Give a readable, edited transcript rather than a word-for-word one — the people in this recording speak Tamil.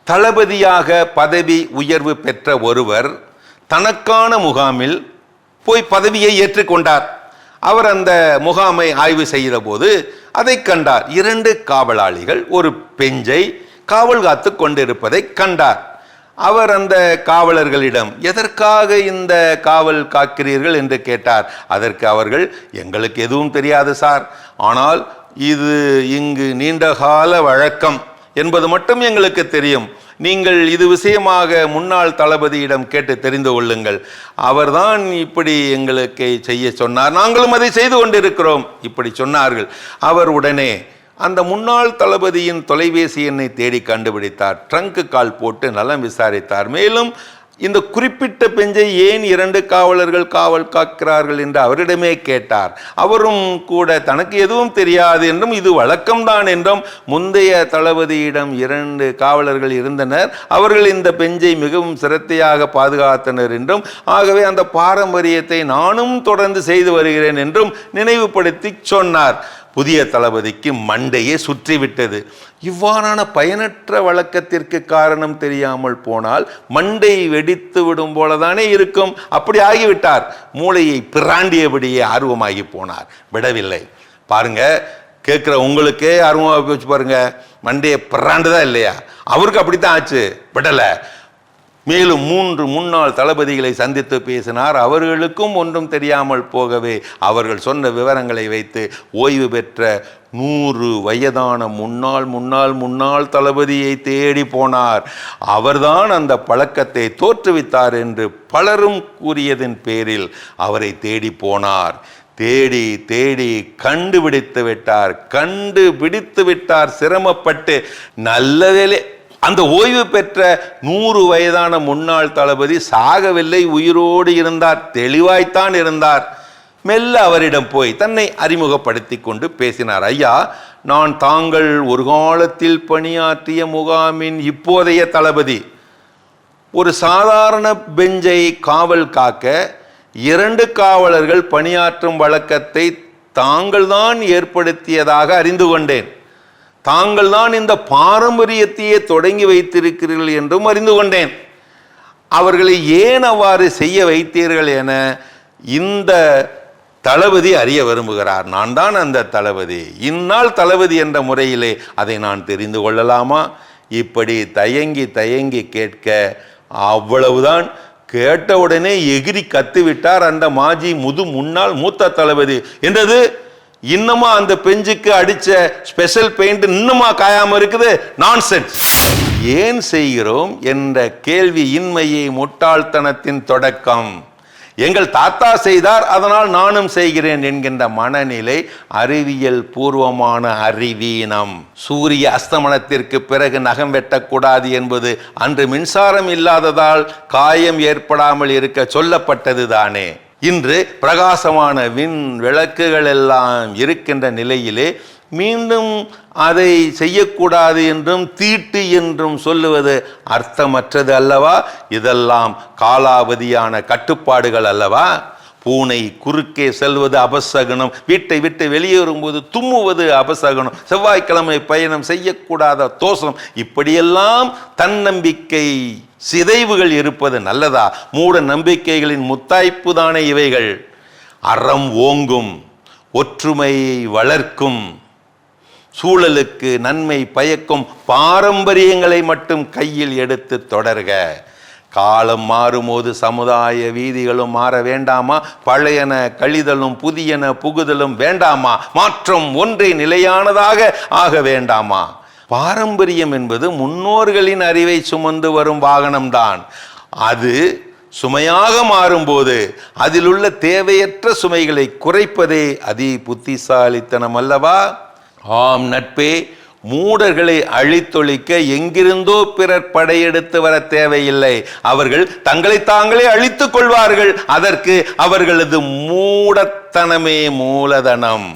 தளபதியாக பதவி உயர்வு பெற்ற ஒருவர் தனக்கான முகாமில் போய் பதவியை ஏற்றுக்கொண்டார். அவர் அந்த முகாமை ஆய்வு செய்த போது அதை கண்டார். 2 காவலாளிகள் ஒரு பெஞ்சை காவல் காத்து கொண்டிருப்பதை கண்டார். அவர் அந்த காவலர்களிடம் எதற்காக இந்த காவல் காக்கிறீர்கள் என்று கேட்டார். அதற்கு அவர்கள், எங்களுக்கு எதுவும் தெரியாது சார், ஆனால் இது இங்கு நீண்டகால வழக்கம் என்பது மட்டும் எங்களுக்கு தெரியும். நீங்கள் இது விஷயமாக முன்னாள் தளபதியிடம் கேட்டு தெரிந்து கொள்ளுங்கள், அவர்தான் இப்படி எங்களுக்கு செய்ய சொன்னார், நாங்களும் அதை செய்து கொண்டிருக்கிறோம் இப்படி சொன்னார்கள். அவர் உடனே அந்த முன்னாள் தளபதியின் தொலைபேசி எண்ணை தேடி கண்டுபிடித்தார். ட்ரங்க் கால் போட்டு நலம் விசாரித்தார். மேலும் இந்த குறிப்பிட்ட பெஞ்சை ஏன் 2 காவலர்கள் காவல் காக்கிறார்கள் என்று அவரிடமே கேட்டார். அவரும் கூட தனக்கு எதுவும் தெரியாது என்றும் இது வழக்கம்தான் என்றும், முந்தைய தளபதியிடம் 2 காவலர்கள் இருந்தனர், அவர்கள் இந்த பெஞ்சை மிகவும் சிரத்தையாக பாதுகாத்தனர் என்றும், ஆகவே அந்த பாரம்பரியத்தை நானும் தொடர்ந்து செய்து வருகிறேன் என்றும் நினைவுபடுத்தி சொன்னார். புதிய தளபதிக்கு மண்டையே சுற்றிவிட்டது. இவ்வாறான பயனற்ற வழக்கத்திற்கு காரணம் தெரியாமல் போனால் மண்டை வெடித்து விடும் போலதானே இருக்கும். அப்படி ஆகிவிட்டார். மூளையை பிராண்டியபடியே ஆர்வமாகி போனார். விடவில்லை. பாருங்க, கேட்குற உங்களுக்கே ஆர்வமாக போச்சு பாருங்க. மண்டையை பிராண்டுதான் இல்லையா? அவருக்கு அப்படித்தான் ஆச்சு. விடலை. மேலும் 3 முன்னாள் தளபதிகளை சந்தித்து பேசினார். அவர்களுக்கும் ஒன்றும் தெரியாமல் போகவே அவர்கள் சொன்ன விவரங்களை வைத்து ஓய்வு பெற்ற 100 வயதான முன்னாள் தளபதியை தேடி போனார். அவர்தான் அந்த பழக்கத்தை தோற்றுவித்தார் என்று பலரும் கூறியதன் பேரில் அவரை தேடி போனார். தேடி தேடி கண்டுபிடித்து விட்டார். சிரமப்பட்டு. நல்ல வேளை அந்த ஓய்வு பெற்ற 100 வயதான முன்னாள் தளபதி சாகவில்லை, உயிரோடு இருந்தார், தெளிவாய்த்தான் இருந்தார். மெல்ல அவரிடம் போய் தன்னை அறிமுகப்படுத்தி கொண்டு பேசினார். ஐயா, நான் தாங்கள் ஒரு காலத்தில் பணியாற்றிய முகாமின் இப்போதைய தளபதி. ஒரு சாதாரண பெஞ்சை காவல் காக்க 2 காவலர்கள் பணியாற்றும் வழக்கத்தை தாங்கள் தான் ஏற்படுத்தியதாக அறிந்து கொண்டேன். தாங்கள் தான் இந்த பாரம்பரியத்தையே தொடங்கி வைத்திருக்கிறீர்கள் என்றும் அறிந்து கொண்டேன். அவர்களை ஏன் அவ்வாறு செய்ய வைத்தீர்கள் என இந்த தளபதி அறிய விரும்புகிறார். நான் தான் அந்த தளபதி, இந்நாள் தளபதி என்ற முறையிலே அதை நான் தெரிந்து கொள்ளலாமா? இப்படி தயங்கி கேட்க, அவ்வளவுதான். கேட்டவுடனே எகிரி கத்துவிட்டார் அந்த மாஜி முன்னாள் மூத்த தளபதி. என்றது, இன்னுமா அந்த பெஞ்சுக்கு அடிச்ச ஸ்பெஷல் பெயிண்ட் இன்னுமா காயாம இருக்குது? நான்சென்ஸ். ஏன் செய்கிறோம் என்ற கேள்வி இன்மையை முட்டாள்தனத்தின் தொடக்கம். எங்கள் தாத்தா செய்தார், அதனால் நானும் செய்கிறேன் என்கின்ற மனநிலை அறிவியல் பூர்வமான அறிவீனம். சூரிய அஸ்தமனத்திற்கு பிறகு நகம் வெட்டக்கூடாது என்பது அன்று மின்சாரம் இல்லாததால் காயம் ஏற்படாமல் இருக்க சொல்லப்பட்டது தானே. இன்று பிரகாசமான விண் விளக்குகள் எல்லாம் இருக்கின்ற நிலையிலே மீண்டும் அதை செய்யக்கூடாது என்றும் தீட்டு என்றும் சொல்லுவது அர்த்தமற்றது அல்லவா? இதெல்லாம் காலாவதியான கட்டுப்பாடுகள் அல்லவா? பூனை குறுக்கே செல்வது அபசகுனம், வீட்டை விட்டு வெளியேறும்போது தும்முவது அபசகுனம், செவ்வாய்க்கிழமை பயணம் செய்யக்கூடாத தோஷம், இப்படியெல்லாம் தன்னம்பிக்கை சிதைவுகள் இருப்பது நல்லதா? மூட நம்பிக்கைகளின் முத்தாய்ப்பு தானே இவைகள். அறம் ஓங்கும், ஒற்றுமையை வளர்க்கும், சூழலுக்கு நன்மை பயக்கும் பாரம்பரியங்களை மட்டும் கையில் எடுத்து தொடர்க. காலம் மாறும்போது சமுதாய வீதிகளும் மாற வேண்டாமா? பழையன கழிதலும் புதியன புகுதலும் வேண்டாமா? மாற்றம் ஒன்றே நிலையானதாக ஆக வேண்டாமா? பாரம்பரியம் என்பது முன்னோர்களின் அறிவை சுமந்து வரும் வாகனம்தான். அது சுமையாக மாறும்போது அதில் உள்ள தேவையற்ற சுமைகளை குறைப்பதே அதி புத்திசாலித்தனம் அல்லவா? ஆம் நட்பே, மூடர்களை அழித்தொழிக்க எங்கிருந்தோ பிறர் படையெடுத்து வர தேவையில்லை. அவர்கள் தங்களை தாங்களே அழித்துக் கொள்வார்கள். அதற்கு அவர்களது மூடத்தனமே மூலதனம்.